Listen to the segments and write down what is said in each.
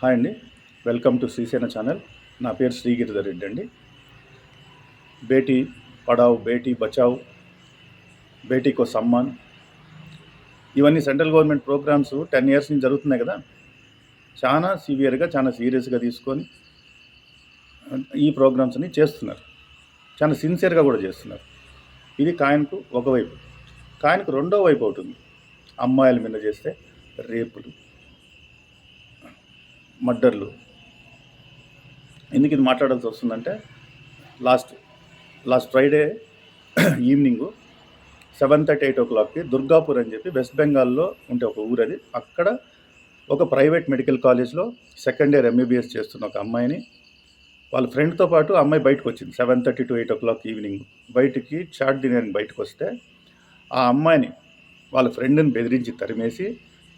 Hi అండి, welcome to శ్రీసేన channel. నా పేరు శ్రీగిరిధర్ రెడ్డి అండి. బేటీ పడావ్, బేటీ బచావ్, బేటీకో సమ్మాన్, ఇవన్నీ సెంట్రల్ గవర్నమెంట్ ప్రోగ్రామ్స్ 10 years నుంచి జరుగుతున్నాయి కదా. చాలా సివియర్గా, చాలా సీరియస్గా తీసుకొని ఈ ప్రోగ్రామ్స్ని చేస్తున్నారు. చాలా సిన్సియర్గా కూడా చేస్తున్నారు. ఇది కాయిన్కు ఒకవైపు. కాయిన్కు రెండో వైపు అవుతుంది. అమ్మాయిల మీద చేస్తే రేపులు, మర్డర్లు. ఎందుకు ఇది మాట్లాడాల్సి వస్తుందంటే లాస్ట్ ఫ్రైడే ఈవినింగు 7:30, 8 o'clockకి దుర్గాపూర్ అని చెప్పి వెస్ట్ బెంగాల్లో ఉంటే ఒక ఊరు అది. అక్కడ ఒక ప్రైవేట్ మెడికల్ కాలేజ్లో సెకండ్ ఇయర్ MBBS చేస్తున్న ఒక అమ్మాయిని వాళ్ళ ఫ్రెండ్తో పాటు అమ్మాయి బయటకు వచ్చింది. 7:30 to 8 o'clock ఈవినింగ్ బయటికి చాట్ తినేని బయటకు వస్తే ఆ అమ్మాయిని వాళ్ళ ఫ్రెండ్ని బెదిరించి తరిమేసి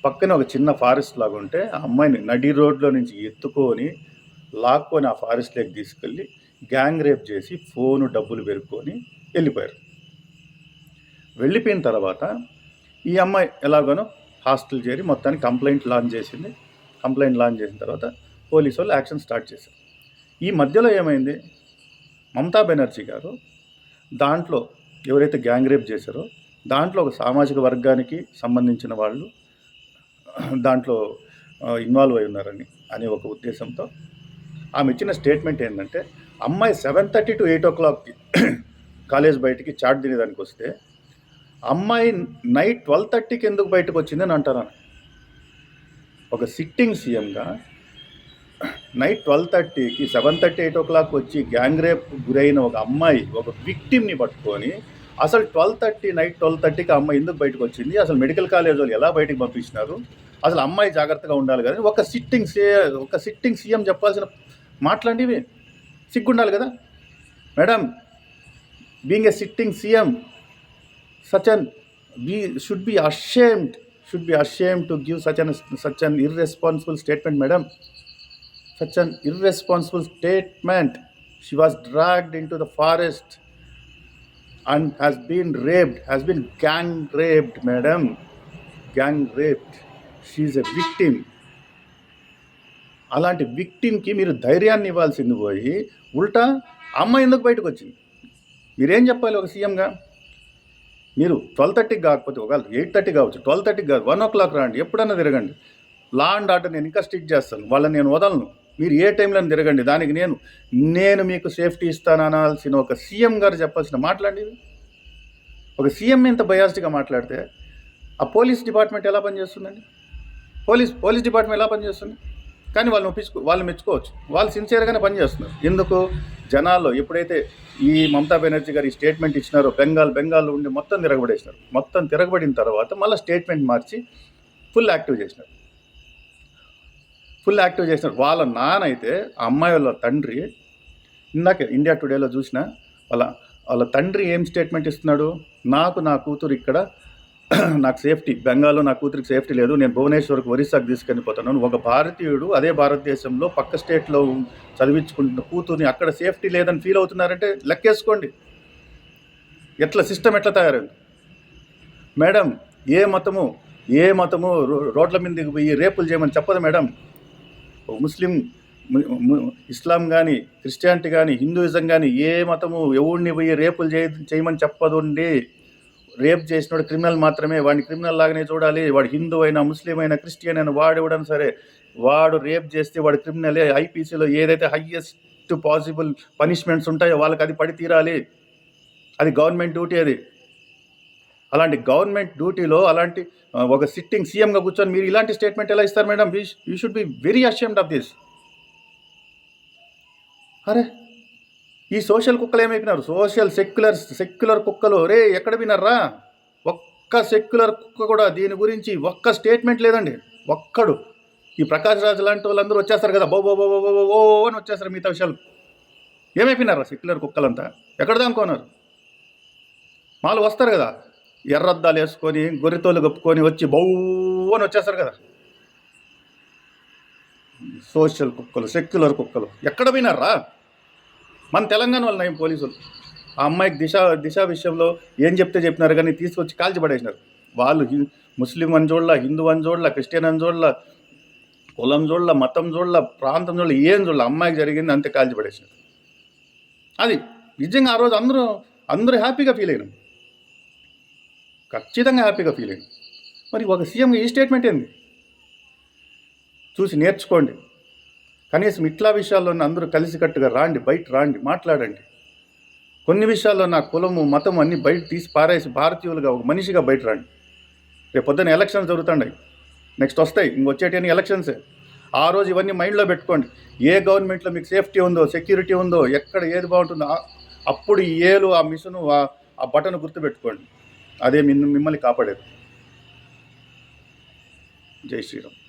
పక్కన ఒక చిన్న ఫారెస్ట్ లాగా ఉంటే ఆ అమ్మాయిని నడి రోడ్లో నుంచి ఎత్తుకొని లాక్కొని ఆ ఫారెస్ట్లోకి తీసుకెళ్ళి గ్యాంగ్ రేప్ చేసి ఫోను, డబ్బులు పెరుక్కొని వెళ్ళిపోయారు. వెళ్ళిపోయిన తర్వాత ఈ అమ్మాయి ఎలాగోనో హాస్టల్ చేరి మొత్తానికి కంప్లైంట్ లాంచ్ చేసింది. కంప్లైంట్ లాంచ్ చేసిన తర్వాత పోలీసు వాళ్ళు యాక్షన్ స్టార్ట్ చేశారు. ఈ మధ్యలో ఏమైంది, మమతా బెనర్జీ గారు దాంట్లో ఎవరైతే గ్యాంగ్ రేప్ చేశారో దాంట్లో ఒక సామాజిక వర్గానికి సంబంధించిన వాళ్ళు దాంట్లో ఇన్వాల్వ్ అయి ఉన్నారని అనే ఒక ఉద్దేశంతో ఆమె ఇచ్చిన స్టేట్మెంట్ ఏంటంటే, అమ్మాయి 7:30 to 8 o'clockకి కాలేజ్ బయటికి చాట్ తినేదానికి వస్తే అమ్మాయి నైట్ 12:30కి ఎందుకు బయటకు వచ్చిందని అంటారా? ఒక సిట్టింగ్ సీఎంగా నైట్ 12:30కి 7:30, 8 o'clock వచ్చి గ్యాంగ్ రేప్ గురైన ఒక అమ్మాయి, ఒక విక్టిమ్ని పట్టుకొని అసలు 12:30 నైట్ 12:30కి అమ్మాయి ఎందుకు బయటకు వచ్చింది, అసలు మెడికల్ కాలేజ్ వాళ్ళు ఎలా బయటకు పంపించినారు, అసలు అమ్మాయి జాగ్రత్తగా ఉండాలి కదా ఒక సిట్టింగ్ సీఎం చెప్పాల్సిన మాట్లాడివి సిగ్గుండాలి కదా madam. Being a sitting CM, should be ashamed to give such an irresponsible statement, madam. Such an irresponsible statement. She was dragged into the forest and has been gang raped, madam. Gang raped. She is a victim. అలాంటి విక్టిమ్కి మీరు ధైర్యాన్ని ఇవ్వాల్సింది పోయి ఉల్టా అమ్మాయి ఎందుకు బయటకు వచ్చింది? మీరేం చెప్పాలి ఒక సీఎంగా? మీరు 12:30కి కాకపోతే ఒకవేళ 8:30 కావచ్చు, 12:30కి కాదు, 1 o'clock రాండి, ఎప్పుడన్నా తిరగండి. లా అండ్ ఆర్డర్ నేను ఇంకా స్ట్రిక్ట్ చేస్తాను, వాళ్ళని నేను వదలను. మీరు ఏ టైంలో తిరగండి, దానికి నేను మీకు సేఫ్టీ ఇస్తాను అనాల్సిన ఒక సీఎం గారు చెప్పాల్సిన మాట్లాడేది. ఒక సీఎం ఇంత బయాస్డ్గా మాట్లాడితే ఆ పోలీస్ డిపార్ట్మెంట్ ఎలా పనిచేస్తుందండి? పోలీస్ డిపార్ట్మెంట్ ఎలా పనిచేస్తుంది? కానీ వాళ్ళు మెచ్చుకోవచ్చు, వాళ్ళు సిన్సియర్గానే పనిచేస్తున్నారు. ఎందుకు? జనాల్లో ఎప్పుడైతే ఈ మమతా బెనర్జీ గారు ఈ స్టేట్మెంట్ ఇచ్చినారో బెంగాల్లో ఉండి మొత్తం తిరగబడేసినారు. మొత్తం తిరగబడిన తర్వాత మళ్ళీ స్టేట్మెంట్ మార్చి ఫుల్ యాక్టివ్ చేసినారు. వాళ్ళ నాన్న అయితే ఆ అమ్మాయి వాళ్ళ తండ్రి, ఇందాక ఇండియా టుడేలో చూసిన వాళ్ళ తండ్రి ఏం స్టేట్మెంట్ ఇస్తున్నాడు, నా కూతురు ఇక్కడ, నాకు సేఫ్టీ, బెంగాల్లో నా కూతురికి సేఫ్టీ లేదు, నేను భువనేశ్వర్కి, ఒరిస్సాకి తీసుకెళ్ళిపోతాను. ఒక భారతీయుడు అదే భారతదేశంలో పక్క స్టేట్లో చదివించుకుంటున్న కూతుర్ని అక్కడ సేఫ్టీ లేదని ఫీల్ అవుతున్నారంటే లెక్కేసుకోండి ఎట్లా సిస్టమ్ ఎట్లా తయారైంది. మేడం, ఏ మతము రోడ్ల మీదకి పోయి రేపులు చేయమని చెప్పదు మేడం. ముస్లిం, ఇస్లాం కానీ, క్రిస్టియానిటీ కానీ, హిందూయిజం కానీ ఏ మతము ఎవరిని పోయి రేపులు చేయమని చెప్పదు అండి. రేప్ చేసినోడు క్రిమినల్ మాత్రమే, వాడిని క్రిమినల్ లాగానే చూడాలి. వాడు హిందూ అయినా, ముస్లిం అయినా, క్రిస్టియన్ అయినా, వాడు ఎవడైనా సరే వాడు రేప్ చేస్తే వాడు క్రిమినలే. ఐపీసీలో ఏదైతే హయ్యెస్ట్ పాసిబుల్ పనిష్మెంట్స్ ఉంటాయో వాళ్ళకి అది పడి తీరాలి. అది గవర్నమెంట్ డ్యూటీ. అలాంటి గవర్నమెంట్ డ్యూటీలో అలాంటి ఒక సిట్టింగ్ సీఎంగా కూర్చొని మీరు ఇలాంటి స్టేట్మెంట్ ఎలా ఇస్తారు madam? You should be very ashamed of this. అరే, ఈ సోషల్ కుక్కలు ఏమైపోయినారు? సెక్యులర్ కుక్కలు రే ఎక్కడ వినర్రా? ఒక్క సెక్యులర్ కుక్క కూడా దీని గురించి ఒక్క స్టేట్మెంట్ లేదండి. ఒక్కడు. ఈ ప్రకాష్ రాజ్ లాంటి వాళ్ళందరూ వచ్చేస్తారు కదా, బో అని వచ్చేస్తారు. మిగతా విషయాలు ఏమైపోయినారా? సెక్యులర్ కుక్కలంతా ఎక్కడ దానుకోన్నారు? వాళ్ళు వస్తారు కదా, ఎర్రద్దాలు వేసుకొని, గొర్రెతోలు కప్పుకొని వచ్చి బౌ అని వచ్చేస్తారు కదా. సోషల్ కుక్కలు, సెక్యులర్ కుక్కలు ఎక్కడ వినర్రా? మన తెలంగాణ వాళ్ళ నయం పోలీసులు ఆ అమ్మాయికి దిశ విషయంలో ఏం చెప్తే చెప్పినారు కానీ తీసుకొచ్చి కాల్చి పడేసినారు. వాళ్ళు ముస్లిం అని చూడలా, హిందూ అని చూడలా, క్రిస్టియన్ అని చూడలా, కులం చూడల, మతం చూడల, ప్రాంతం చూడల, ఏం చూడల, అమ్మాయికి జరిగింది అంతే కాల్చి పడేసారు. అది నిజంగా ఆ రోజు అందరూ హ్యాపీగా ఫీల్ అయినాం, ఖచ్చితంగా హ్యాపీగా ఫీల్ అయినాం. మరి ఒక సీఎంగా ఈ స్టేట్మెంట్ ఏంది? చూసి నేర్చుకోండి. కనీసం ఇట్లా విషయాల్లో అందరూ కలిసికట్టుగా రాండి, బయట రాండి, మాట్లాడండి. కొన్ని విషయాల్లో నా కులము మతం అన్నీ బయట తీసి పారేసి భారతీయులుగా ఒక మనిషిగా బయట రండి. రేపు పొద్దున్న ఎలక్షన్స్ జరుగుతున్నాయి, నెక్స్ట్ వస్తాయి, ఇంకొచ్చేటి ఎలక్షన్సే. ఆ రోజు ఇవన్నీ మైండ్లో పెట్టుకోండి. ఏ గవర్నమెంట్లో మీకు సేఫ్టీ ఉందో, సెక్యూరిటీ ఉందో, ఎక్కడ ఏది బాగుంటుందో అప్పుడు ఈ ఏలు, ఆ మిషను, ఆ బటన్ గుర్తుపెట్టుకోండి. అదే మిమ్మల్ని కాపాడేది. జై శ్రీరామ్.